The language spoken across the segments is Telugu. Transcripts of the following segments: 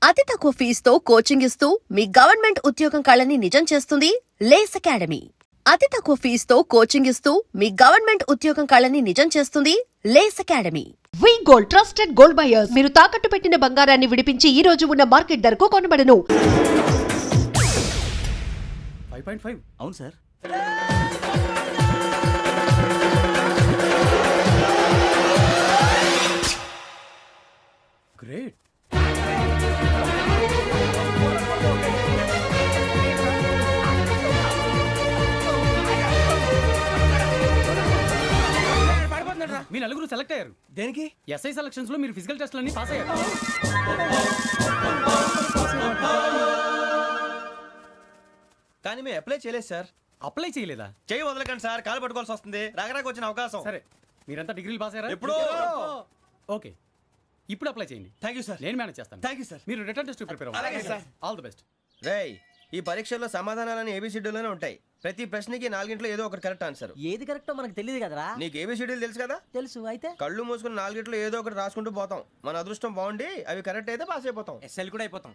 అతి తక్కువ ఫీజుతో కోచింగ్ ఇస్తూ మీ గవర్నమెంట్ ఉద్యోగం కళని నిజం చేస్తుంది లేస్ అకాడమీ. అతి తక్కువ ఫీజుతో కోచింగ్ ఇస్తూ మీ గవర్నమెంట్ ఉద్యోగం కళని నిజం చేస్తుంది లేస్ అకాడమీ. వి గోల్డ్ ట్రస్టెడ్ గోల్డ్ బయర్స్. మీరు తాకట్టు పెట్టిన బంగారాన్ని విడిపించి ఈ రోజు ఉన్న మార్కెట్ ధరకు కొనబడను. 5.5 అవును సార్. గ్రేట్. మీ నలుగురు సెలెక్ట్ అయ్యారు. దేనికి? ఎస్ఐ సెలక్షన్స్ లో మీరు ఫిజికల్ టెస్ట్లన్నీ పాస్ అయ్యారు. కానీ మేము అప్లై చేయలేదు సార్. అప్లై చేయలేదా? చేయి వదలకండి సార్, కాలు పట్టుకోవాల్సి వస్తుంది. రాగరాకు వచ్చిన అవకాశం. సరే, మీరంతా డిగ్రీలు పాస్ అయ్యారా? ఎప్పుడో. ఓకే, ఇప్పుడు అప్లై చేయండి. Thank you sir. నేను మేనేజ్ చేస్తాను. Thank you sir. మీరు రిటర్న్ టెస్ట్ ప్రిపేర్ అవ్వండి. అలాగే సార్. All the best. రేయ్, ఈ పరీక్షల్లో సమాధానాలని ఏబిసిడ్యూల్లోనే ఉంటాయి. ప్రతి ప్రశ్నకి 4 ఏదో ఒకటి కరెక్ట్ ఆన్సర్. ఏది కరెక్టో మనకు తెలియదు కదరా. నీకు ఏబిసిడ్యూల్ తెలుసు కదా? తెలుసు. అయితే కళ్ళు మూసుకుని 4 ఏదో ఒకటి రాసుకుంటూ పోతాం. మన అదృష్టం బాగుండి అవి కరెక్ట్ అయితే పాస్ అయిపోతాం. ఎస్ఎల్ కూడా అయిపోతాం.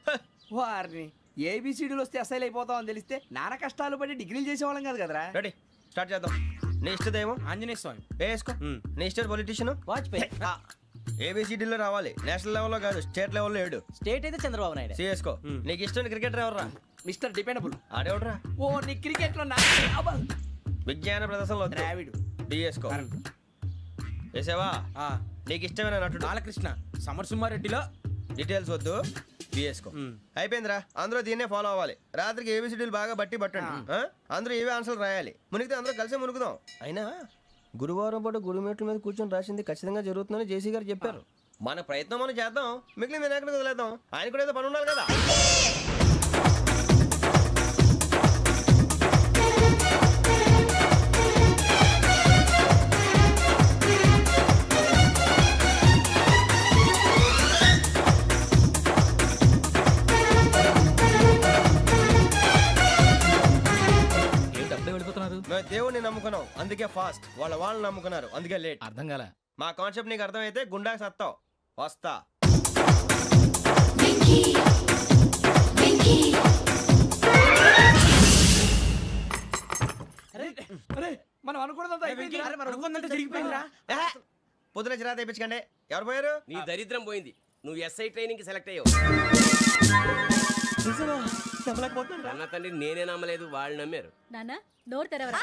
వారిని ఏబిసిడీలు వస్తే ఎస్ఐలు అయిపోతాం అని తెలిస్తే నానా కష్టాలు పడి డిగ్రీలు చేసేవాళ్ళం కాదు కదరా. రెడీ, స్టార్ట్ చేద్దాం. నీ ఇష్టదేమో ఆంజనేయ స్వామి. వేసుకో. నీ ఇష్ట పొలిటీషియన్ వాజ్పేయి. ఏబిసిడీలో రావాలి. నేషనల్ లెవెల్లో కాదు, స్టేట్ లెవెల్లో 7. స్టేట్ అయితే చంద్రబాబు నాయుడు. సిఎస్కో. నీకు ఇష్టం క్రికెటర్ ఎవర్రా? Mister dependable. ఆడేవడరా? ఓ నీ క్రికెట్ లో విజ్ఞాన ప్రదర్శనలో ద్రావిడు. డిఎస్కో. వేసావా? నీకు ఇష్టమైన నటుడు? బాలకృష్ణ. సమర్ సుమారెడ్డిలో డీటెయిల్స్ వద్దు, బిఎస్కో. అయిపోయిందిరా. అందరూ దీన్నే ఫాలో అవ్వాలి. రాత్రికి ఏబిసిడీలు బాగా బట్టి పట్టండి. అందరూ ఏవే ఆన్సర్లు రాయాలి. మునిగితే అందరూ కలిసి మునుగుదాం. అయినా గురువారం పాటు గురుమేట్ల మీద కూర్చొని రాసింది ఖచ్చితంగా జరుగుతుందని జేసీ గారు చెప్పారు. మన ప్రయత్నం మనం చేద్దాం, మిగిలిన ఎక్కడికి వదిలేద్దాం. ఆయన కూడా ఏదో పని ఉండాలి కదా. మేము దేవుడిని నమ్ముకున్నాం, అందుకే ఫాస్ట్. వాళ్ళని నమ్ముకున్నారు, అందుకే లేట్. అర్థం కాలే. మా కాన్సెప్ట్ నీకు అర్థమైతే గుండాకి సత్తావు. వస్తా. మనం అనుకున్నదంతా జరిగిపోయిందిరా. పొద్దున చిరా తెప్పించకండి. ఎవరు పోయారు? నీ దరిద్రం పోయింది. నువ్వు ఎస్ఐ ట్రైనింగ్ కి సెలెక్ట్ అయ్యావు. అన్న తండ్రి నేనే నమ్మలేదు, వాళ్ళు నమ్మారు. నాన్న నోరు తెరవరా.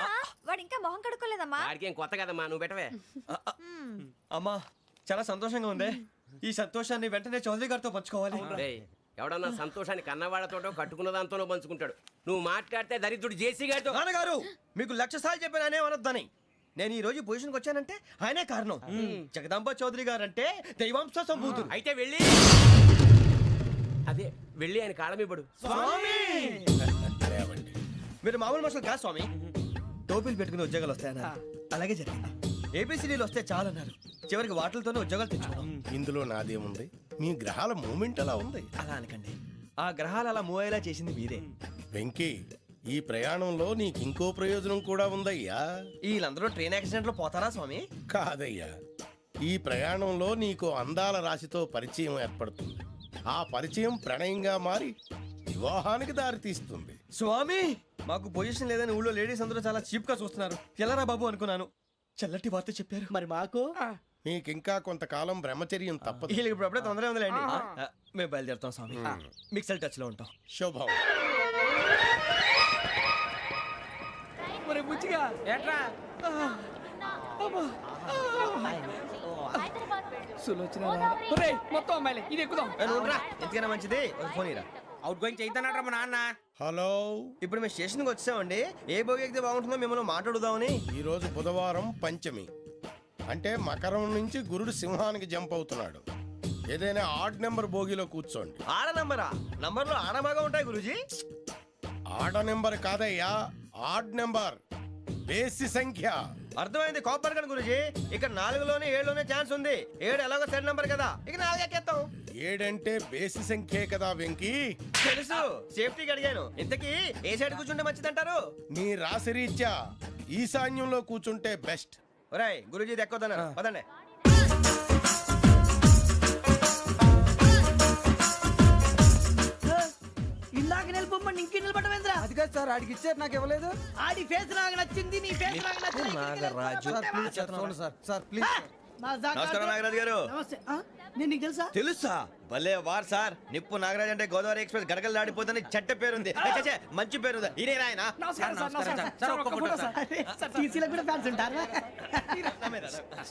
వాడు ఇంకా మొహం కడుక్కోలేదమ్మా. వాడికి ఏం కొత్త కదమ్మా, నువ్వు పెట్టవే. అమ్మా, చాలా సంతోషంగా ఉంది. ఈ సంతోషాన్ని వెంటనే చౌదరి గారితో పంచుకోవాలి. రేయ్, ఎవడన్నా సంతోషాన్ని కన్నవాళ్లతోటో కట్టుకున్న దాంతోనో పంచుకుంటాడు. నువ్వు మాట్లాడితే దరిద్రుడు జేసీ గారితో. నాన్నగారు, మీకు 1,00,000 సార్లు చెప్పానే అనొద్దని. నేను ఈ రోజు పొజిషన్కి వచ్చానంటే ఆయనే కారణం. జగదాంబ చౌదరి గారు అంటే దైవాంశ సంభూతుడు. అయితే వెళ్ళి అదే వెళ్ళి ఆయన కాళ్ళమివ్వడు. మీరు మామూలు మనుషులు కాదు స్వామి. టోపీలు పెట్టుకుని ఉద్యోగాలు వస్తాయన్నారు, అలాగే జరిగింది. ఏబిసిడీలు వస్తే చాలన్నారు, చివరికి వాటిలతోనే ఉద్యోగాలు తెచ్చుకున్నాం. ఇందులో నాదేముంది? మీ గ్రహాల మూమెంట్ అలా ఉంది. అలా అనకండి, ఆ గ్రహాలు అలా మూవ్ అయ్యేలా చేసింది మీరే. వెంకీ, ఈ ప్రయాణంలో నీకు ఇంకో ప్రయోజనం కూడా ఉందయ్యా. వీళ్ళందరూ ట్రైన్ యాక్సిడెంట్ లో పోతారా స్వామి? కాదయ్యా, ఈ ప్రయాణంలో నీకు అందాల రాశితో పరిచయం ఏర్పడుతుంది. ఆ పరిచయం ప్రణయంగా మారి వివాహానికి దారితీస్తుంది. స్వామి, మాకు పొజిషన్ లేదని ఊళ్ళో లేడీస్ అందరూ చాలా చీప్ గా చూస్తున్నారు. ఎలారా బాబు అనుకున్నాను. చల్లటి వార్త చెప్పారు. మరి మాకు నీకింకా కొంతకాలం బ్రహ్మచర్యం తప్పదు. వీళ్ళకి ఇప్పుడు అప్పుడే తొందరగా ఉందిలేండి. మేము బయలుదేరుతాం స్వామి. మిక్సెల్ టచ్ లో ఉంటాం. శుభం. మొత్తం అమ్మాయిలే, ఇది ఎక్కుదాం. ఎందుకైనా మంచిది ఒక ఫోన్ ఇరా. అవుట్ గోయింగ్ చేద్దానట్రా మా నాన్న. హలో, ఇప్పుడు మేము స్టేషన్కి వచ్చామండి. ఏ బోగి ఎక్కితే బాగుంటుందో మిమ్మల్ని మాట్లాడుదామని. ఈరోజు బుధవారం పంచమి, అంటే మకరం నుంచి గురుడు సింహానికి జంప్ అవుతున్నాడు. ఏదైనా ఆడ్ నెంబర్ బోగిలో కూర్చోండి. ఆడ నంబరా? నంబర్లో ఆడ బాగా ఉంటాయి గురూజీ. ఆడ నెంబర్ కాదయ్యా, ఆడ్ నెంబర్, బేసి సంఖ్య. అర్థమైంది, కాపర్ కన్ గురూజీ. ఇక్కడ 4లోనే 7లోనే ఛాన్స్ ఉంది. 7 ఎలాగో సెడ్ నంబర్ కదా, ఇక 4 ఎక్కేస్తాం. 7 అంటే బేసి సంఖ్యే కదా వెంకీ. తెలుసు, సేఫ్టీకి అడిగాను. ఇంతకీ ఏ సైడ్ కూర్చుంటే మంచిదంటారు? నీ రాశి రీత్యా ఈశాన్యంలో కూర్చుంటే బెస్ట్. ఒరేయ్, గురూజీ దెక్కొద్దన్నారు, పదండి. వెళ్ళిపోమ్మని ఇంకే నిలబడమేంద్రా? అది కాదు సార్ ఆడికి ఇచ్చారు నాకు ఇవ్వలేదు. ఆడి ఫేస్ నాకు నచ్చింది, నీ ఫేస్ నాకు నచ్చింది. నాగరాజు. సార్ ప్లీజ్ నమస్కారం నాగరాజు గారు. నమస్తే. నేను నీకు తెలుసా? తెలుసా? భలే వార్ సార్. నిప్పు నాగరాజ్ అంటే గోదావరి ఎక్స్ప్రెస్ గడగలు దాడిపోతుంది చెట్ట పేరుంది. ఛే, మంచి పేరు. ఇదే ఆయన. నమస్కారం సార్, నమస్కారం సార్. ఒక్క ఫోటో సార్. అరే, సార్ టీసీలో కూడా ఫ్యాన్స్ ఉంటారా?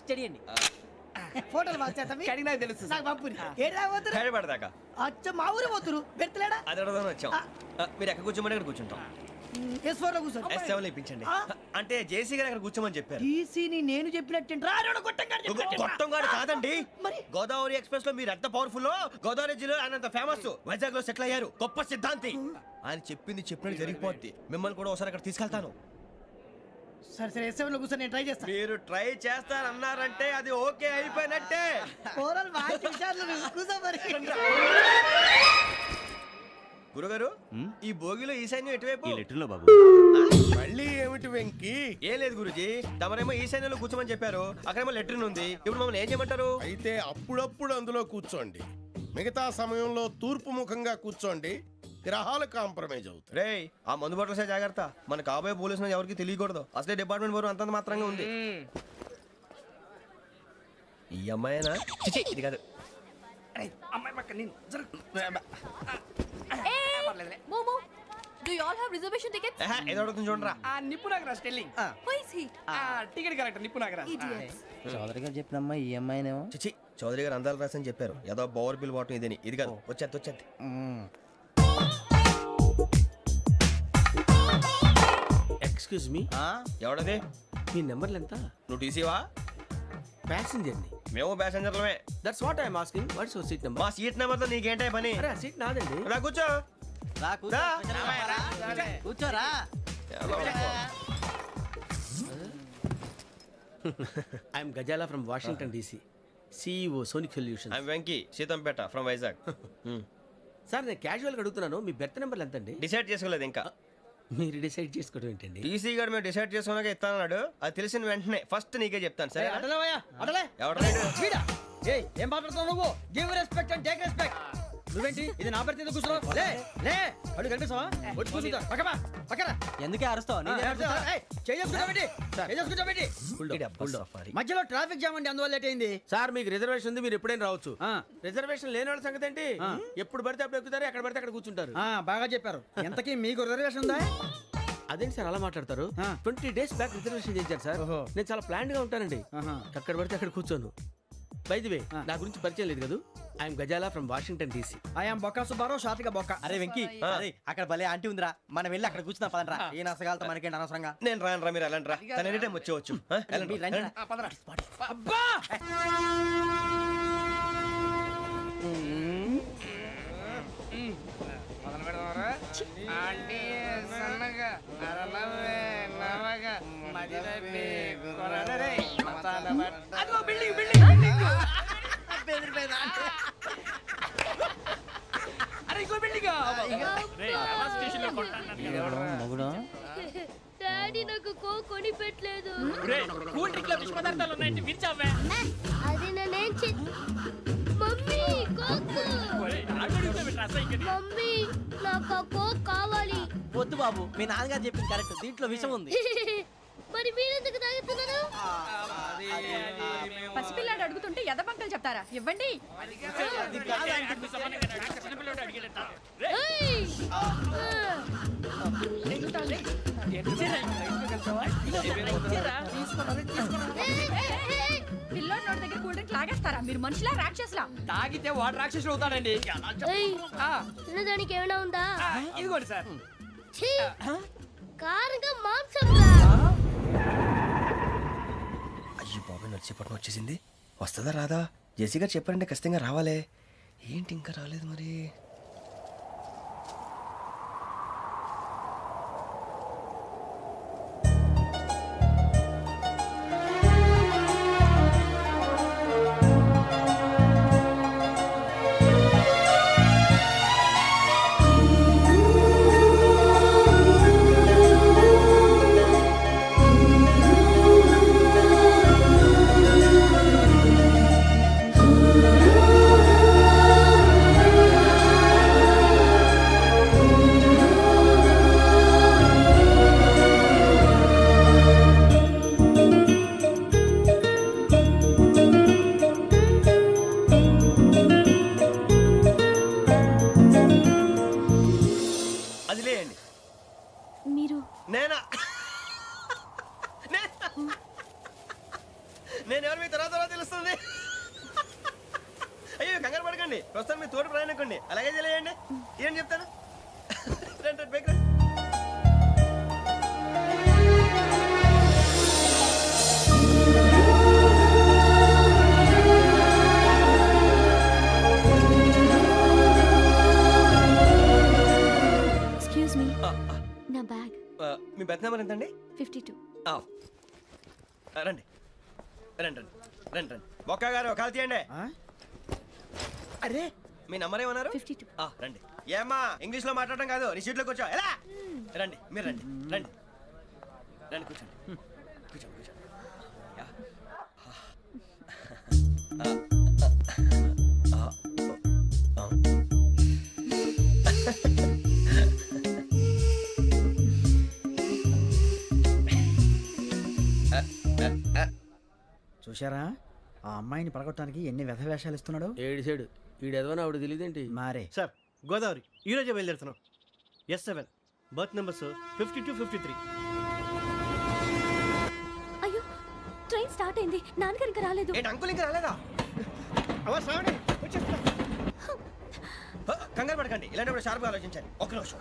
స్టడీ అండి. ఫోటోలు మార్చేస్తాం. కడిగి నాకు తెలుసు. నాకు పంపుని. ఏడా పోతురు? హైదరాబాద్ అచ్చ మా ఊరు పోతురు. పెడతలేడా? అది అడగదామని వచ్చాం. మీరు ఎక్కడ కూర్చోమని అక్కడ కూర్చుంటాం. S4 లో కూర్చో. S7 ఇప్పించండి. అంటే జేసీ గారు అక్కడ కూర్చోమని చెప్పారు. టీసీని నేను చెప్పినట్టు గొట్టంగాడు కాదండి. మరి? గోదావరి ఎక్స్ప్రెస్ లో మీరు ఎంత పవర్ఫుల్, గోదావరి జిల్లా ఆయన ఫేమస్, వైజాగ్ లో సెటిల్ అయ్యారు, గొప్ప సిద్ధాంతి. ఆయన చెప్పింది చెప్పినట్టు జరిగిపోద్ది. మిమ్మల్ని కూడా ఒకసారి అక్కడ తీసుకెళ్తాను. సరే సరే S7 లో కూర్చో, నేను ట్రై చేస్తాను. మీరు ట్రై చేస్తారన్నారంటే అది ఓకే అయిపోయినట్టే. ఓవరాల్ బాగా చూశారు. కూర్చో మరి. గురుగారు, ఈ భోగిలో ఈశాన్యం ఎటువైపు? మళ్ళీ ఏమిటి వెంకీ? ఏం లేదు గురుజీ, తమరేమో ఈశాన్యంలో కూర్చోమని చెప్పారు, అక్కడేమో లెట్రిన్ ఉంది. ఇప్పుడు మమ్మల్ని ఏం చేయమంటారు? అయితే అప్పుడప్పుడు అందులో కూర్చోండి, మిగతా సమయంలో తూర్పు ముఖంగా కూర్చోండి. గ్రహాలు కాంప్రమైజ్ అవుతాయి. రేయ్, ఆ మందు బట్టలసే జాగ్రత్త. మన కాబోయే పోలీసులు ఎవరికి తెలియకూడదు. అసలే డిపార్ట్మెంట్ బోరు అంతంత మాత్రంగా ఉంది. ఈ అమ్మాయినా? చిచి, ఇది కాదు. అమ్మాయి పక్క నేను మోమో do you all have reservation tickets? ఏదో అడుగుతుంది చూడరా. నిప్పు Nagaraj telling. Who is he? Ticket correct. నిప్పు నాగరాజ్. చౌదరి గారు చెప్పినమ్మా ఈ అమ్మాయినేమో. చిచి, చౌదరి గారు అందాలు రాసని చెప్పారు. ఏదో బోర్ బిల్ వాటం ఇదని. ఇది కాదు. వచ్చేది. Excuse me, ఎవడది? మీ నెంబర్లు ఎంత? నువ్వు టీసీవా? ప్యాసింజర్ ని. మేము ప్యాసెంజర్లమే. That's what I'm asking. What's your seat number? మా సీట్ నెంబర్ తో నీకేంటే పని? అరే ఆ సీట్ నాదండి. రా కూర్చో. రా. కూర్చోరా. I'm Gazala from Washington DC, CEO Sonic Solution. I'm Venky, Seethampeta from Vizag. Sir నేను క్యాజువల్గా అడుగుతున్నాను, మీ బెర్త్ నెంబర్లు ఎంత అండి? డిసైడ్ చేసుకోలేదు ఇంకా. మీరు డిసైడ్ చేసుకోవడం ఏంటండి? టీసీ గారు మేము డిసైడ్ చేసుకున్నాక ఇస్తానన్నాడు. అది తెలిసిన వెంటనే ఫస్ట్ నీకే చెప్తాను. సరే? అడలే ఎవరు? ఏం మాట్లాడుతావు నువ్వు? Give respect and take respect. నువ్వేంటి ఇది నా పరిస్థితి కూర్చున్నావు? లే లే, అడుగు కనిపిస్తావా? వచ్చి కూర్చుంటా. పక్కన ఎందుకే అరుస్తావు? మధ్యలో ట్రాఫిక్ జామ్ అండి, అందువల్ల లేట్ అయింది. సార్ మీకు రిజర్వేషన్ ఉంది, మీరు ఎప్పుడైనా రావచ్చు. రిజర్వేషన్ లేని వాళ్ళ సంగతి ఏంటి? ఎప్పుడు పడితే అప్పుడు ఎక్కుతారు, ఎక్కడ పడితే అక్కడ కూర్చుంటారు. బాగా చెప్పారు. ఎంతకీ మీకు రిజర్వేషన్ ఉందా? అదేంటి సార్ అలా మాట్లాడతారు? 20 days బ్యాక్ రిజర్వేషన్ చేశారు సార్. నేను చాలా ప్లాన్డ్ గా ఉంటానండి. అక్కడ పడితే అక్కడ కూర్చోను. బై ది వే, నా గురించి పరిచయం లేదు కదా. I'm Gazala from Washington DC. I'm Bokka Subbarao, షాతిక బొక్క. అరే వెంకీ, అక్కడ భలే ఆంటీ ఉందిరా, మనం వెళ్ళి అక్కడ కూర్చున్నా పదరా. ఏ నసగాలతో మనకేంటి అనవసరంగా. నేను రాను. మీరు ఎలాంటి రా, తన ఎనీ టైం వచ్చేవచ్చు. అబ్బా బిల్డింగ్ అరే ఇంకో బిల్డింగ్. డాడీ నాకు కోక్ కొని పెట్టలేదు. కూల్ డ్రింక్ లో విష పదార్థాలు ఉన్నాయంటే విరిచావే. అది నేనేం మమ్మీ కోక్. మమ్మీ నాకు ఆ కోక్ కావాలి. వద్దు బాబు, మీ నాన్నగారు చెప్పింది కరెక్ట్, దీంట్లో విషయం ఉంది. మరి మీరెందుకు తాగుతున్నారు? పసిపిల్లాడు అడుగుతుంటే ఎదబంకలు చెప్తారా? ఇవ్వండి. ఏయ్! పిల్లోడి నోటి దగ్గర కూల్ డ్రింక్ లాగేస్తారా? మీరు మనుషులా రాక్షసులా? తాగితే వాడు రాక్షసుడు అవుతాడండి. ఏయ్! తినడానికి ఏమైనా ఉందా? ఇదిగోండి సార్. ఛీ! కారంగా మాంసం రా. అయ్యి బాబాయ్, నడిచేపట్నం వచ్చేసింది. వస్తుందా రాదా? జేసీ గారు చెప్పారంటే ఖచ్చితంగా రావాలే. ఏంటి ఇంకా రాలేదు మరి? తెలియండి ఏం చెప్తాను రండి బైక్ రండి. ఎక్స్క్యూజ్ మీ నా బ్యాగ్ మీ బెత్ నెంబర్ ఎంతండి 52. రండి రండి రండి రండి రండి బొక్క గారు కాల్ తీయండి. అరే మీ నంబర్ ఏమన్నారు? 52. రండి ఏమ్మా ఇంగ్లీష్ లో మాట్లాడడం కాదు నీ సీట్లో కూర్చో ఎలా రండి మీరు రండి రండి రండి కూర్చోండి కూర్చోండి కూర్చోండి యా. చూశారా ఆ అమ్మాయిని పడగొట్టడానికి ఎన్ని వ్యధ వేషాలు ఇస్తున్నాడు. ఏడు సైడు ఈడు ఎదవని ఆవిడ తెలియదేంటి. మారే సార్ గోదావరి ఈ రోజే బయలుదేరుతున్నాం. S7 berth numbers 52, 53. అయ్యో ట్రైన్ స్టార్ట్ అయింది, నాన్నగారు ఇంకా రాలేదు. ఏంటి అంకుల్ ఇంకా రాలేదా? కంగారు పడకండి, ఇలాంటప్పుడు షార్ప్గా ఆలోచించండి. ఒక్క నిమిషం.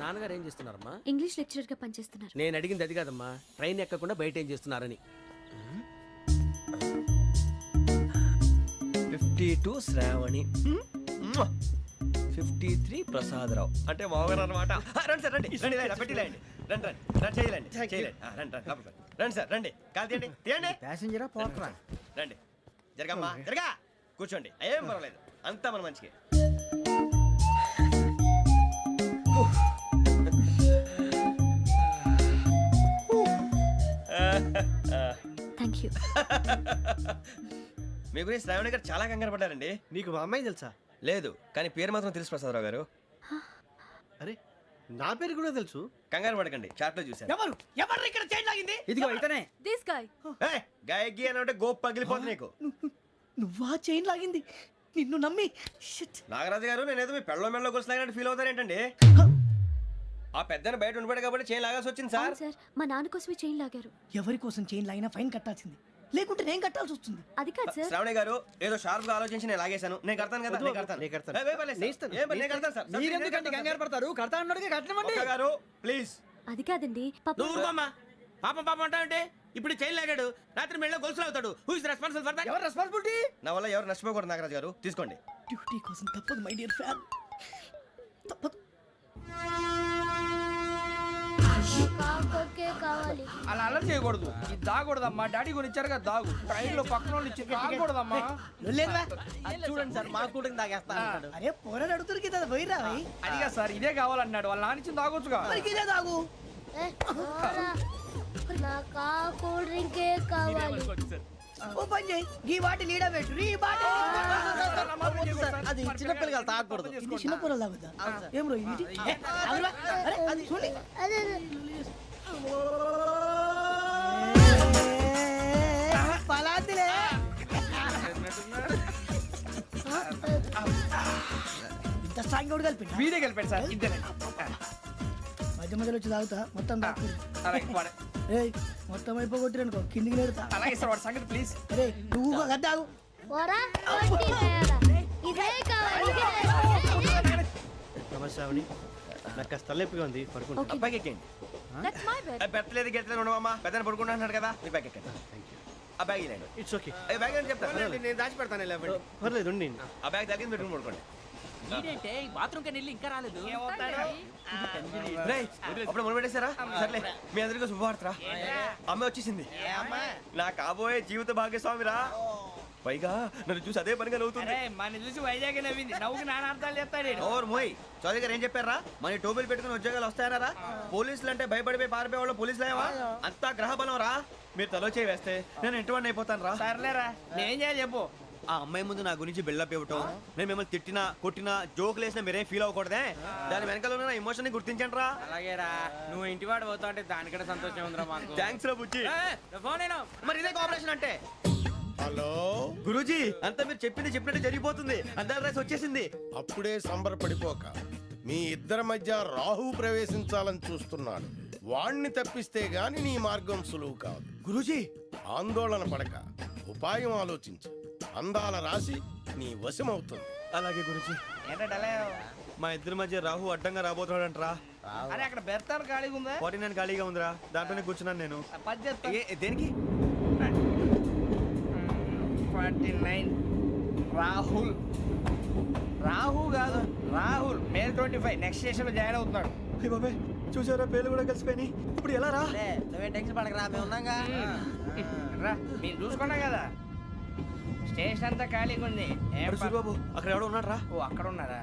నాన్నగారు ఏం చేస్తున్నారమ్మా? ఇంగ్లీష్ లెక్చరర్ గా పనిచేస్తున్నారు. నేను అడిగింది అది కాదమ్మా, ట్రైన్ ఎక్కకుండా బయట ఏం చేస్తున్నారని. 52 శ్రావణి, 53 ప్రసాదరావు అంటే మామగారు అనమాట. రండి సార్ రండి రండి రండి పెట్టి రండి రండి రండి రండి చేయలేండి చేయలేండి రండి రండి లోపలికి రండి. రండి సార్ రండి కాల్ తీయండి తీయండి ప్యాసింజరా పోట్రా. రండి జరగమ్మా జరగా కూర్చోండి ఏం పర్వాలేదు అంతా మన మంచికి. Thank you. మీ గురించి శ్రావణి గారు చాలా కంగారు పడ్డారండి. నీకు మా అమ్మాయి తెలుసా? లేదు కానీ పేరు మాత్రం తెలుసు ప్రసాదరావు గారు. అరే నా పేరు కూడా తెలుసు. కంగారు పడకండి చాట్ లో చూశాను. ఎవరు ఎవరు ఇక్కడ చైన్ లాగింది? ఇదిగో ఇతనే. This guy. గాయకి అని అంటే గోప్ పగిలిపోతుంది నీకు. నువ్వా చైన్ లాగింది? నిన్ను నమ్మి షిట్. నాగరాజు గారు నేనేదో మీ పెళ్ళ మెళ్ళలో గురిసిలాగినట్టు ఫీల్ అవుతారేంటండి? ఆ పెద్దని బయట ఉండిపోయాడు కాబట్టి చైన్ లాగాల్సి వచ్చింది సార్. అవును సార్, మా నాన్న కోసమే చైన్ లాగారు. ఎవరి కోసం చైన్ లాగినా ఫైన్ కట్టాల్సింది, లేకుంటే నేను కట్టాల్సి వస్తుంది. అది కాదు సార్. శ్రావణి గారు ఏదో షార్ప్ గా ఆలోచించి నేను లాగేశాను. నేను కడతాను కదా నేను కడతాను. నేను కడతాను. ఏ, పర్లేదు సార్. ఏం పర్లేదు, నేను కడతాను సార్. మీరెందుకంటే కంగారు పడతారు? కడతా అన్నాడుగా కట్టమండి. ఒక్క గారు ప్లీజ్. అది కాదండి పాప. నువ్వు ఊరుకోమ్మా. పాపం పాపం అంటావంటే ఇప్పుడు చైన్ లాగాడు, రాత్రి మెళ్ళ గొలుసులు అవుతాడు. Who is responsible for that? ఎవరు రెస్పాన్సిబిలిటీ? నా వల్ల ఎవరు నష్టపోకూడదు నాగరాజు గారు, తీసుకోండి. డ్యూటీ కోసం తప్పదు మై డియర్ ఫ్యాన్, తప్పదు. అలా అలర్ చేయకూడదు. ఇది దాగకూడదమ్మా. డాడీ కొని ఇచ్చారు కదా దాగు. ట్రైన్ లో పక్కన వాళ్ళు ఇచ్చి దాగకూడదమ్మా. చూడండి సార్ మా కూడా తాగేస్తా అన్నాడు. అరే పోరాడు అడుగుతారు కదా పోయిరా. అదిగా సార్ ఇదే కావాలన్నాడు. వాళ్ళ నాన్న ఇచ్చింది తాగొచ్చుగా. ఇదే తాగు. కూల్ డ్రింకే కావాలి. ఓ పని చేయి, ఈ బాటిల్ లీడ పెట్టు. ఈ బాటిల్ అది చిన్నపిల్లలు తాగకూడదు. ఇది చిన్న పొరలు తాగుతా. ఏం రో ఇది? అరే అది చూడండి. పలాతిలే. ఇంత స్ట్రాంగ్ కూడా కలిపి వీడే గెలిపాడు సార్. ఇద్దరే. మధ్య మధ్యలో వచ్చి తాగుతా మొత్తం తాగు. అలాగే వాడు- ఏయ్ మొత్తం అయిపోగొట్టిరు అనుకో కిందికి నేడుతా. అలాగే సార్ వాడి సంగతి ప్లీజ్. అరే నువ్వు గద్ద తాగు. నమస్తే శ్రావణి, నాకు కాస్త తలెప్పిగా ఉంది, పడుకుంటా. Okay. అబ్బాయికి ఎక్కండి. That's my bed. పెట్టలేదు గెట్టలేదు ఉండవమ్మా. పెద్దని పడుకుంటున్నాడు కదా మీ బ్యాగ్ ఎక్కండి. ఆ బ్యాగ్ ఇలాండి. It's okay. బ్యాగ్ అని చెప్తాను. నేను దాచి పెడతాను. పర్లేదు ఉండి. ఆ బ్యాగ్ తగ్గింది పెట్టుకుని పడుకోండి. రేయ్, అప్పుడు మొదలు పెట్టేశారా? సర్లే మీ అందరికీ శుభవార్తరా. అమ్మ వచ్చేసింది. నా కాబోయే జీవిత భాగ్యస్వామిరా. పైగా నన్ను చూసి అదే పనిగా నవ్వుతుంది. మన చూసి వైజాగ్ నవ్వింది. నవ్వుకి నాన్న అర్థాలు చెప్తాడు. ఓర్ మోయ్ చౌదరి గారు ఏం చెప్పారా? మన టోబీలు పెట్టుకుని ఉద్యోగాలు వస్తాయనరా? పోలీసులు అంటే భయపడిపోయి పారిపోయే వాళ్ళు పోలీసులేవా? అంతా గ్రహ బలం రా. మీరు తలో చేయి వేస్తే నేను ఇంటివాడిని అయిపోతాను రా. సర్లేరా, నేనేం చేయాలి చెప్పు. ఆ అమ్మాయి ముందు నా గురించి బిల్డప్ ఇవ్వటం, నేను మిమ్మల్ని తిట్టినా కొట్టినా జోకులు వేసినా మీరేం ఫీల్ అవ్వకూడదే. దాని వెనకాల ఉన్న ఎమోషన్ ని గుర్తించండి రా. అలాగేరా, నువ్వు ఇంటివాడు పోతా అంటే దానికంటే సంతోషం ఉందిరా మాకు. థ్యాంక్స్ రా బుజ్జి. ఫోన్ మరి ఇదే కోఆపరేషన్ అంటే. హలో గురూజీ అంతా మీరు చెప్పింది చెప్పినట్టు జరిగిపోతుంది. అందరి రైస్ వచ్చేసింది. అప్పుడే సంబరపడిపోక మీ ఇద్దరి మధ్య రాహు ప్రవేశించాలని చూస్తున్నాడు. వాణ్ణి తప్పిస్తే గాని నీ మార్గం సులువు కాదు. గురూజీ ఆందోళన పడక ఉపాయం ఆలోచించు. అందాల రాశి నీ వశమవుతుంది. అలాగే గురుజీ. ఏంటంటే మా ఇద్దరి మధ్య రాహు అడ్డంగా రాబోతున్నాడంట్రా. అరే అక్కడ బెర్తాను ఖాళీగా ఉందా? 49 ఖాళీగా ఉందిరా, దాంట్లోనే కూర్చున్నాను నేను. పది చెప్తా. దేనికి? 49 రాహుల్. రాహు కాదు రాహుల్. మే 25 నెక్స్ట్ స్టేషన్ లో జాయిన్ అవుతున్నాడు. అయ్య బాబాయ్, చూసారా పేర్లు కూడా కలిసిపోయినాయి. ఇప్పుడు ఎలా రా? నువ్వే టెన్షన్ పడకరా, మేము ఉన్నాగా. రా మీరు చూసుకున్నా కదా స్టేషన్ అంతా ఖాళీగా ఉంది. ఏం అరే సూరిబాబు, అక్కడ ఎవడో ఉన్నాడు రా. ఓ అక్కడ ఉన్నారా?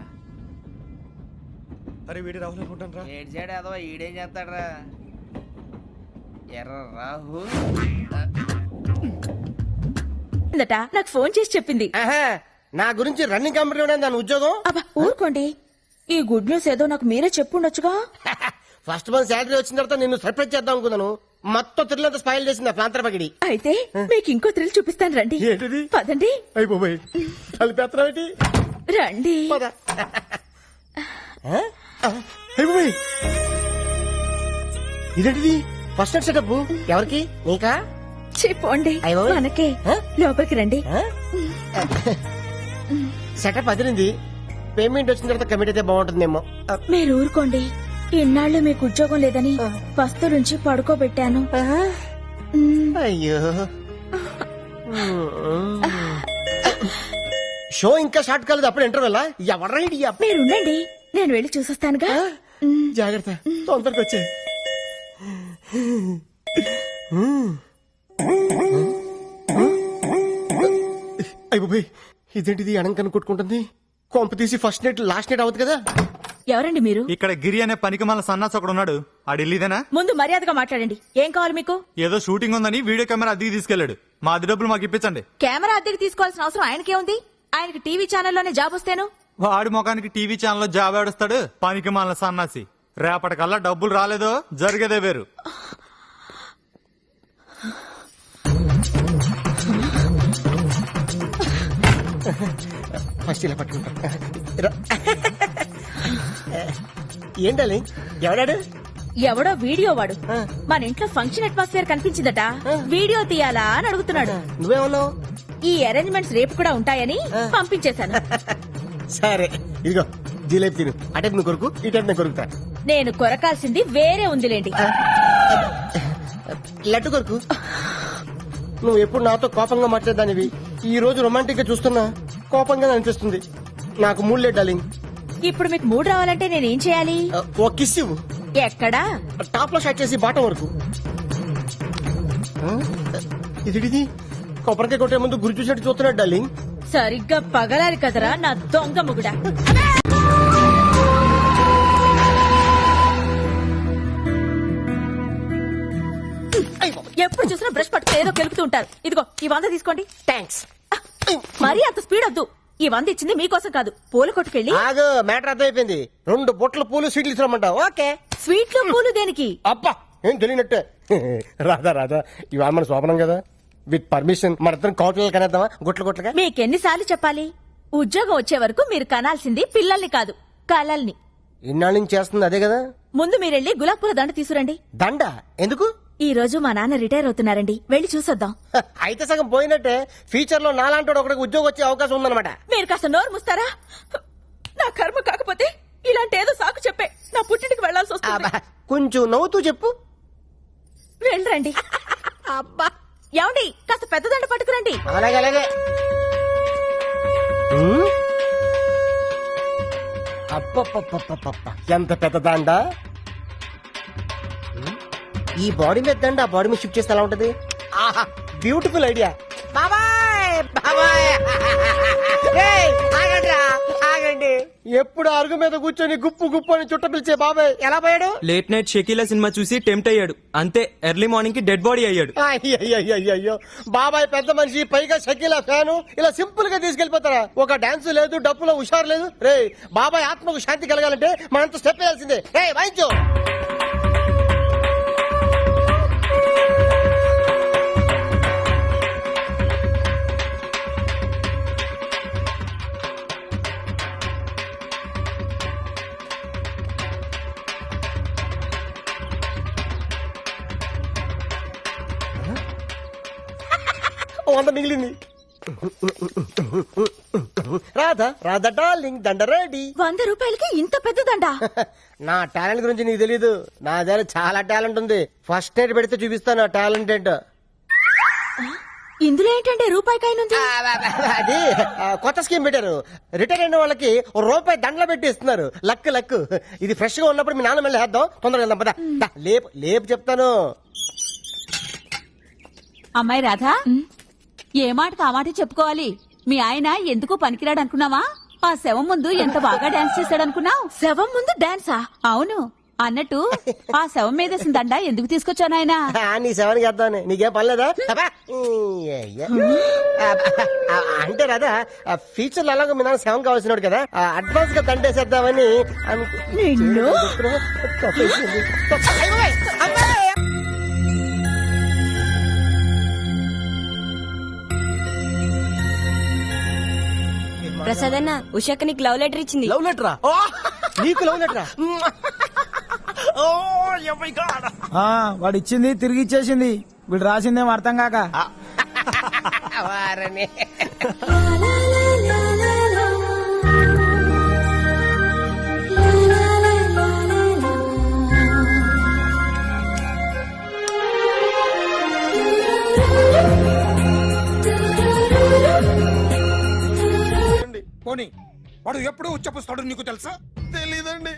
అరే వీడి రాహుల్ అనుకుంటాను రా. ఏడు చేయడం ఏదో ఈడేం చేస్తాడరా? ఎర్ర రాహు నాకు ఫోన్ చేసి చెప్పింది. నా గురించి రన్నింగ్ కంపెనీ దాని ఉద్యోగం. అబ్బా ఊరుకోండి, ఈ గుడ్ న్యూస్ ఏదో నాకు మీరే చెప్పుండొచ్చుగా. ఫస్ట్ మంత్ శాలరీ వచ్చిన తర్వాత నిన్ను సర్ప్రైజ్ చేద్దాం అనుకున్నాను. మొత్తం త్రిల్లంతా స్పాయిల్ చేసింది ప్రాంతర పగిడి. అయితే మీకు ఇంకో థ్రిల్ చూపిస్తాను రండి. ఏంటిది? పదండి. అయిపోయి కలిపేత్రం రండి. ఇదేంటిది? ఫస్ట్ నైట్ సెటప్ ఎవరికి? నీకా? చెప్పండి మనకే. లోపలికి రండి. సెటప్ అదిరింది. పేమెంట్ వచ్చిన తర్వాత కమిట్ అయితే బాగుంటుందేమో. మీరు ఊరుకోండి, ఇన్నాళ్ళు మీకు ఉద్యోగం లేదని ఫస్ట్ నుంచి పడుకోబెట్టాను. అయ్యో, షో ఇంకా స్టార్ట్ కాలేదు, అప్పుడు ఇంటర్వెల్. ఎవరైడి? మీరుండండి, నేను వెళ్ళి చూసొస్తానుగా. జాగ్రత్త, తొందరగా వచ్చే. అయిపోయి ఇదేంటిది? అడంకను కొట్టుకుంటుంది. కొంప తీసి ఫస్ట్ నైట్ లాస్ట్ నైట్ అవుతుంది కదా. ఎవరండి మీరు? ఇక్కడ గిరి అనే పనికి మన సన్నాస్ ఒకడు ఉన్నాడు. ఆడు ఇల్లీదేనా? ముందు మర్యాదగా మాట్లాడండి. ఏం కావాలి మీకు? ఏదో షూటింగ్ ఉందని వీడియో కెమెరా అద్దెకి తీసుకెళ్లాడు. మా అద్దె డబ్బులు మాకు ఇప్పించండి. కెమెరా అద్దెకి తీసుకోవాల్సిన అవసరం ఆయనకే ఉంది. ఆయనకి టీవీ ఛానల్లోనే జాబ్ వస్తేను. వాడి ముఖానికి టీవీ ఛానల్లో జాబ్ ఆడుస్తాడు పనికి మన సన్నాసి. రేపటికల్లా డబ్బులు రాలేదో జరిగేదే వేరు. ఫస్ట్ ఇలా పట్టుకుంటా. ఏంటాలి? ఎవడాడు? ఎవడో వీడియో వాడు మన ఇంట్లో ఫంక్షన్ అట్మాస్ఫియర్ కనిపించిందట, వీడియో తీయాలా అని అడుగుతున్నాడు. నువ్వేమన్నావు? ఈ అరేంజ్మెంట్స్ రేపు కూడా ఉంటాయని పంపించేశాను. సరే ఇదిగో జిలేబీ తిను. అటే నువ్వు కొరుకు, ఇటే నేను కొరుకుతా. నేను కొరకాల్సింది వేరే ఉందిలేండి. లడ్డు కొరుకు. నువ్వు ఎప్పుడు నాతో కోపంగా మాట్లాడదానివి. ఈ రోజు రొమాంటిక్ గా చూస్తున్నా కోపంగా అనిపిస్తుంది. నాకు మూడ్ లేదు డార్లింగ్. ఇప్పుడు మీకు మూడ్ రావాలంటే నేనేం చేయాలి? ఓ కిస్ ఇవ్వు. ఎక్కడా? టాప్ లో స్టార్ట్ చేసి బాటం వరకు. ఇది కొబ్బరికాయ కొట్టే ముందు గురి చూసినట్టు చూస్తున్నాడు డార్లింగ్. సరిగ్గా పగలాలి కదరా నా దొంగ ముగుడా. ఎప్పుడు చూసినా బ్రష్ పట్టుకుని ఏదో కెలుపుతూ ఉంటారు. ఇదిగో ఈ 100 తీసుకోండి. థ్యాంక్స్. మరీ అంత స్పీడ్ వద్దు. ఈ 100 ఇచ్చింది మీకోసం కాదు, పూల కొట్టుకెళ్ళి. ఆగు, మ్యాటర్ అర్థమైపోయింది. 2 బొట్ల పూలు స్వీట్లు ఇస్తామంటావు. ఓకే. స్వీట్లు పూలు దేనికి? అబ్బా ఏం తెలియనట్టే. రాధా ఇవాళ మన శోభనం కదా. విత్ పర్మిషన్ మన ఇద్దరం కౌటలు కనేద్దామా? గుట్లుగా. మీకెన్నిసార్లు చెప్పాలి? ఉద్యోగం వచ్చే వరకు మీరు కనాల్సింది పిల్లల్ని కాదు, కలల్ని. ఇన్నాళ్ళ నుంచి చేస్తుంది అదే కదా. ముందు మీరెళ్ళి గులాబ్ పూల దండ తీసుకురండి. దండ ఎందుకు? ఈ రోజు మా నాన్న రిటైర్ అవుతున్నారండి, వెళ్ళి చూసొద్దాం. అయితే సగం పోయినట్టే. ఫ్యూచర్ లో నాలాంటి ఒకటికి ఉద్యోగం వచ్చే అవకాశం ఉందన్నమాట. మీరు కాస్త నోరు ముస్తారా? నా కర్మ కాకపోతే ఇలాంటి ఏదో సాకు చెప్పే నా పుట్టింటికి వెళ్లాల్సి వస్తుంది. కొంచెం నవ్వుతూ చెప్పు. వెళ్ళరండి. అబ్బా ఏమండి, కాస్త పెద్ద దండ పట్టుకురండి. అలాగే. అప్ప ఎంత పెద్ద దండ. ఈ బాడీ మీద దండ ఆ బాడీ మీద షిఫ్ట్ చేస్తే ఎలా ఉంటది? ఆహా, బ్యూటిఫుల్ ఐడియా. ఆగండి. ఎప్పుడు అరుగు మీద కూర్చొని గుప్పు గుప్పు అని చుట్ట పిలిచే బాబాయ్ ఎలా పోయాడు? లేట్ నైట్ షకీలా సినిమా చూసి టెంప్ట్ అయ్యాడు అంతే. ఎర్లీ మార్నింగ్ కి డెడ్ బాడీ అయ్యాడు. అయ్యో బాబాయ్ పెద్ద మనిషి, పైగా షకీలా ఫ్యాను. ఇలా సింపుల్ గా తీసుకెళ్లిపోతారా? ఒక డాన్స్ లేదు, డప్పులో హుషారు లేదు. రే బాబాయ్ ఆత్మకు శాంతి కలగాలంటే మనంత స్టెప్ వేయాల్సిందే. రే వాయించు. 100 మిగిలింది. రాధా డార్లింగ్ దండ రెడీ. 100 రూపాయలకి ఇంత పెద్ద దండ. నా టాలెంట్ గురించి నీకు తెలీదు. నా దగ్గర చాలా టాలెంట్ ఉంది. ఫస్ట్ నైట్ పెడితే చూపిస్తాను నా టాలెంట్ ఏంటో. ఇందులో ఏంటంటే రూపాయి కాయనుంది. అది కొత్త స్కీమ్ పెట్టారు. రిటైర్ అయిన వాళ్ళకి రూపాయి దండలు పెట్టి ఇస్తున్నారు. లక్ ఇది ఫ్రెష్ గా ఉన్నప్పుడు మీ నాన్న మళ్ళీ వేద్దాం. తొందరగా వెళ్దాం పద. లేపు చెప్తాను. అమ్మాయి రాధా, ఏ మాటకు ఆ మాట చెప్పుకోవాలి. మీ ఆయన ఎందుకు పనికిరాడు అనుకున్నావా? ఆ శవం ముందు ఎంత బాగా డాన్స్ చేశాడు అనుకున్నావు. శవం ముందు డాన్సా? అవును. అన్నట్టు ఆ శవం మీద దండ ఎందుకు తీసుకొచ్చాను ఆయన? నీ శవానికి వేద్దామని. నీకేం పర్లేదా? అంటే రాదా ఫ్యూచర్ లో అలాగే మీ నాన్న శవం కావాల్సినాడు కదా, అడ్వాన్స్ గా దండేసేద్దామని ప్రసాద్ అన్న, ఉషాక నీకు లవ్ లెటర్ ఇచ్చింది. లవ్ లెటరా? నీకు లవ్ లెటరా? వాడు ఇచ్చింది తిరిగి ఇచ్చేసింది. వీడు రాసిందేమో అర్థం కాక. పోనీ వాడు ఎప్పుడు ఉచ్చపుస్తాడు నీకు తెలుసా? తెలీదండి.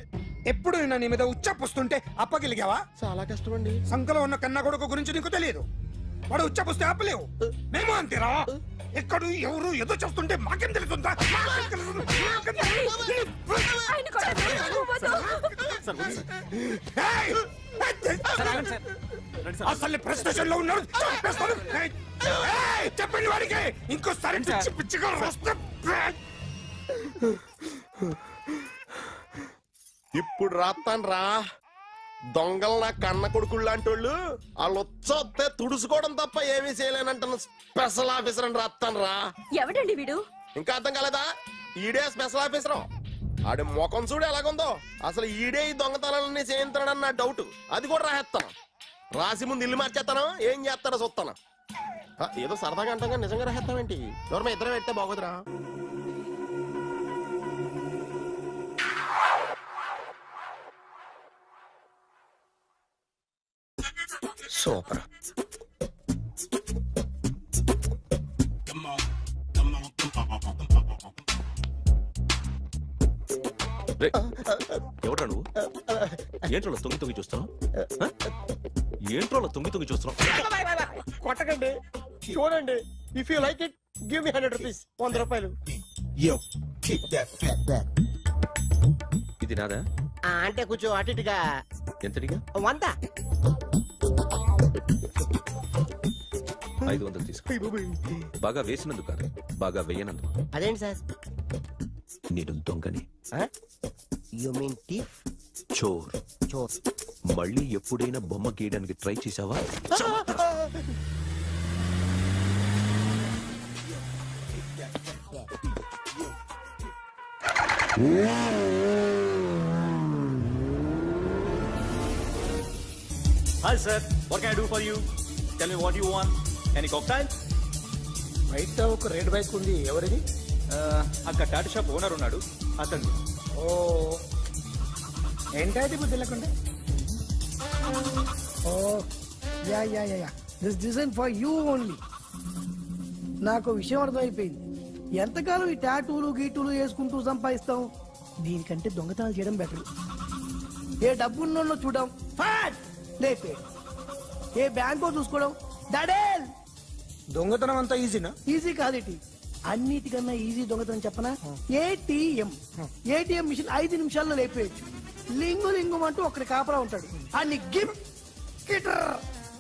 ఎప్పుడు నిన్న నీ మీద ఉచ్చపుస్తుంటే అప్పగలిగావా? చాలా కష్టం అండి. సంకలో ఉన్న కన్న కొడుకు గురించి నీకు తెలియదు. వాడు ఉచ్చపుస్తే ఆపలేవు. మేము అంతేరా. ఎక్కడు ఎవరు ఏదో చేస్తుంటే మాకేం తెలుస్తుందా? ఏయ్! అసలు ప్రెస్టేషన్ లో ఉన్నాడు. చంపేస్తాను. ఏయ్! చెప్పండి వాడికి ఇంకోసారి పిచ్చి పిచ్చిగా వస్తే ఇప్పుడు రాత్తాను రా. దొంగలు నా కన్న కొడుకులు లాంటి వాళ్ళు వాళ్ళు వచ్చొస్తే తుడుచుకోవడం తప్ప ఏమీ చేయలేనంటున్న స్పెషల్ ఆఫీసర్ అని రాత్తాను రా. ఎవడండి వీడు? ఇంకా అర్థం కాలేదా? ఈడే స్పెషల్ ఆఫీసర్. ఆడి ముఖం చూడు ఎలాగుందో. అసలు ఈడే ఈ దొంగతనాలన్నీ చేయించాడని నా డౌట్. అది కూడా రాసేస్తాను. రాసి ముందు ఇల్లు మార్చేస్తాను. ఏం చేస్తాడో చూస్తాను. ఏదో సరదాగా అంటాం కానీ నిజంగా రాసేస్తామేంటి? ఎవరు ఇద్దరం పెడితే బాగోదురా. సూపర్. ఎవడ్రా నువ్వు? ఏంట్రోలో తొంగి చూస్తున్నావు? ఏంట్రోలో తొంగి చూస్తున్నావు? కొట్టకండి, చూడండి. If you like it give me 100 rupees. 100 రూపాయలు. ఇది నాదా? అంటే కొంచెం అటు ఇటుగా. ఎంతడిగా? 100. 500 తీసుకో. బాగా వేసినందుకు కాదు, బాగా వేయనందుకు. అదేంటి సార్? నేను దొంగని. You mean thief? చోర్. చోర్. మళ్ళీ ఎప్పుడైనా బొమ్మ గీయడానికి ట్రై చేసావా? Hi sir, what can I do for you? Tell me what you want. Any cocktail? బయట ఒక రెడ్ బైక్ ఉంది. ఎవరిది? అక్కడ టాటా షాప్ ఓనర్ ఉన్నాడు, అతను. ఓ ఏంటది బుద్ధి లేకుండా? Oh yeah this design for you only. నాకు విషయం అర్థమైపోయింది. ఎంతకాలం ఈ టాటూలు గీటూలు వేసుకుంటూ సంపాదిస్తాం? దీనికంటే దొంగతనాలు చేయడం బెటర్. ఏ డబ్బున్నోళ్ళు చూడడం ఫాట్ లేపే, ఏ బ్యాంకో చూసుకోవడం దడేల్. దొంగతనం అంతా ఈజీనా? ఈజీ కాదేటి, అన్నిటికన్నా ఈజీ దొంగతనం చెప్పనా? ఏటీఎం మిషన్ 5 నిమిషాల్లో లేపేయచ్చు. లింగు అంటూ ఒకటి కాపలా ఉంటాడు. అన్ని గిమ్ గిటర్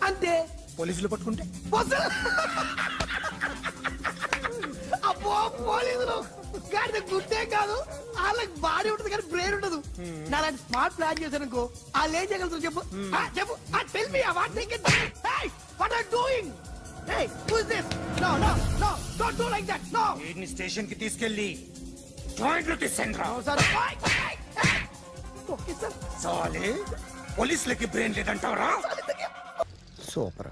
అంతే. పోలీసులు పట్టుకుంటే అబ్బో పోలీసులు గాడి గుర్తే కాదు, వాళ్ళకి బాడీ ఉంటుంది కానీ బ్రెయిన్ ఉండదు. నాలాంటి స్మార్ట్ ప్లాన్ చేశానుకో వాళ్ళు ఏం చేయగలుగుతారు చెప్పు? చెప్పు. Tell me what they can. Hey what are doing? Hey who is this? No don't do like that. No. వీడిని స్టేషన్ కి తీసుకెళ్ళి జాయింట్లు తీసేంద్రా. Okay sir. సాలే పోలీసులకి బ్రెయిన్ లేదంటావరా? సూపర్.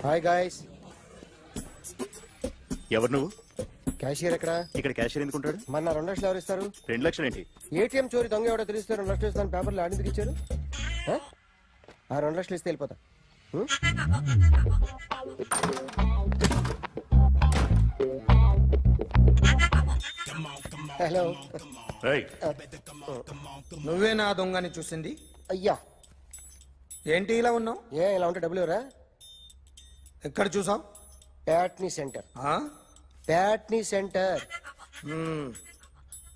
Hi guys. ఎవరు నువ్వు? క్యాషియర్ ఎక్కడ? ఇక్కడ క్యాషియర్ ఎందుకుంటాడు? మన 2 లక్షలు ఎవరు ఇస్తారు? 2 లక్షలు ఏంటి? ఏటీఎం చోరీ దొంగ ఎవడో తెలిస్తే 2 లక్షలు ఇస్తాను పేపర్లో ఆడిందుకు ఇచ్చారు. ఆ 2 లక్షలు ఇస్తే వెళ్ళిపోతా. హలో. నువ్వే నా దొంగని చూసింది? అయ్యా ఏంటి ఇలా ఉన్నావు? ఇలా ఉంటే డబ్బులు ఎవరా? ఎక్కడ చూసావు? ప్యాట్నీ సెంటర్. ప్యాట్నీ సెంటర్.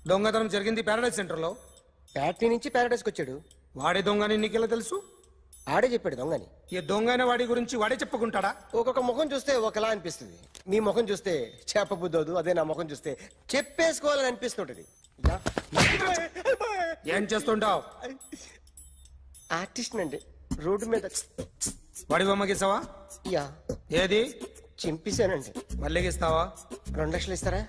దొంగతనం జరిగింది ప్యారడైజ్ సెంటర్ లో. ప్యాట్నీ నుంచి ప్యారడైస్కి వచ్చాడు. వాడే దొంగని నీకెలా తెలుసు? ఆడే చెప్పాడు దొంగని. ఈ దొంగైన వాడి గురించి వాడే చెప్పుకుంటాడా? ఒక్కొక్క ముఖం చూస్తే ఒకలా అనిపిస్తుంది. నీ ముఖం చూస్తే చేప బుద్ధోదు, అదే నా ముఖం చూస్తే చెప్పేసుకోవాలని అనిపిస్తుంటది. ఏం చేస్తుంటావు? ఆర్టిస్ట్ అండి. రోడ్డు మీద వాడి బొమ్మ గీసావా? యా. ఏది? చింపేశానండి. మళ్ళీ గీస్తావా? 2 లక్షలు ఇస్తారా?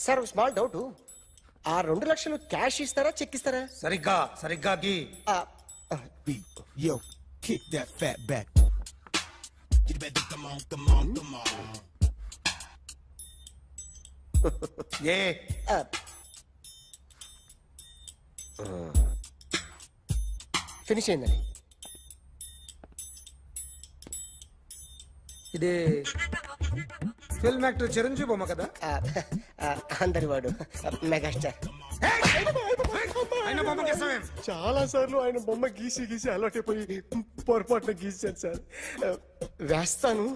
Sir small doubt. ఆ 2 లక్షలు క్యాష్ ఇస్తారా చెక్ ఇస్తారా? సరిగ్గా గీ. Yo, kick that fat back. You better come on. A finish అయిందండి. ఇది ఫిల్మ్ యాక్టర్ చిరంజీవి బొమ్మ కదా? అందరి వాడు మెగాస్టార్. ఆయన బొమ్మ గీసావేం? చాలా సార్లు ఆయన బొమ్మ గీసి అలవాటైపోయి పొరపాటున గీసాను సార్. వేస్తాను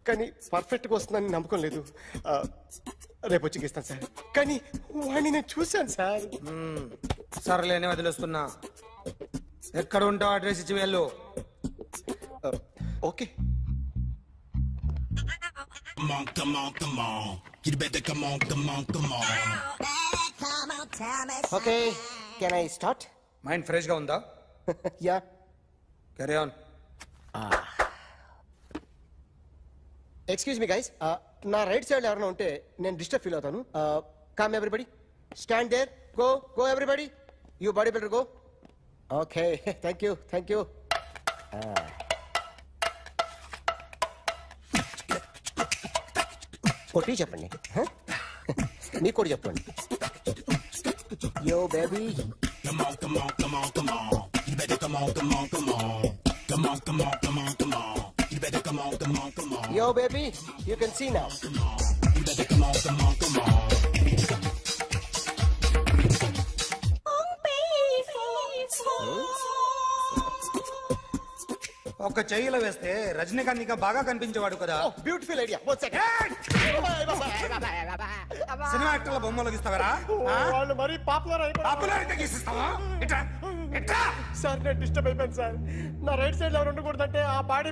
కానీ పర్ఫెక్ట్గా వస్తుందని నమ్మకం లేదు. రేపు వచ్చి గీస్తాను సార్. కానీ వాడిని నేను చూశాను సార్. సర్లేని వదిలేస్తున్నా. ఎక్కడ ఉంటావు అడ్రస్ ఇచ్చి వెళ్ళు. Okay. Okay, can I start? Mind fresh గా ఉందా? Yeah. Carry on. Excuse me guys, నా రైట్ సైడ్ ఎవరైనా ఉంటే నేను డిస్టర్బ్ ఫీల్ అవుతాను. Come everybody, stand there, go everybody, you body builder go. Okay, thank you. కొట్టి చెప్పండి. మీకు కూడా చెప్పండి. Yo baby. Yo, baby, you can see now. ఒక చెయ్యిలో వేస్తే రజనీకాంత్ ఇంకా బాగా కనిపించేవాడు కదా. Beautiful idea. One second. Cinema యాక్టర్ల బొమ్మలు గీస్తావరా? వాళ్ళు మరీ పాపులారిటీ గీసిస్తావా? సార్ నేను డిస్టర్బ్ అయిపోయాను సార్. నా రైట్ సైడ్ ఎవరు ఉండకూడదంటే ఆ body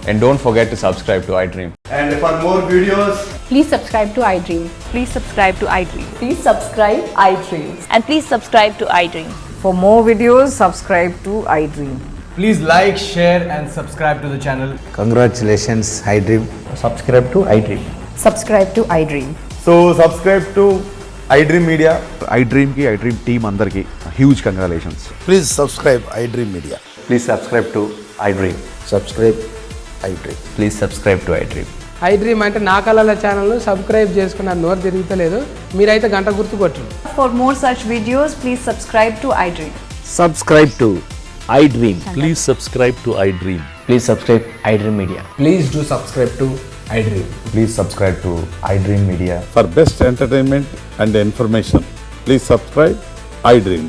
And don't forget to subscribe to iDream. And for more videos, Please subscribe to iDream. Please subscribe to iDream. Please subscribe iDream. And please subscribe to iDream. For more videos, subscribe to iDream. please like, share, and subscribe to the channel. Congratulations, iDream. Subscribe to iDream. Subscribe to iDream. So subscribe to iDream Media. iDream ki iDream team andarki huge congratulations. Please subscribe I dream media. Please subscribe to iDream. Subscribe I dream. Please subscribe to iDream. iDream అంటే నా కళల ఛానల్ సబ్స్క్రైబ్ చేసుకున్న నోరు తిరుగుతలేదు, మీరైతే గంట గుర్తు కొట్టండి. For more such videos, please subscribe to iDream. Subscribe to iDream. Please subscribe to iDream. Please subscribe iDream Media. Please do subscribe to iDream. Please subscribe to iDream Media. For best entertainment and information please subscribe I dream.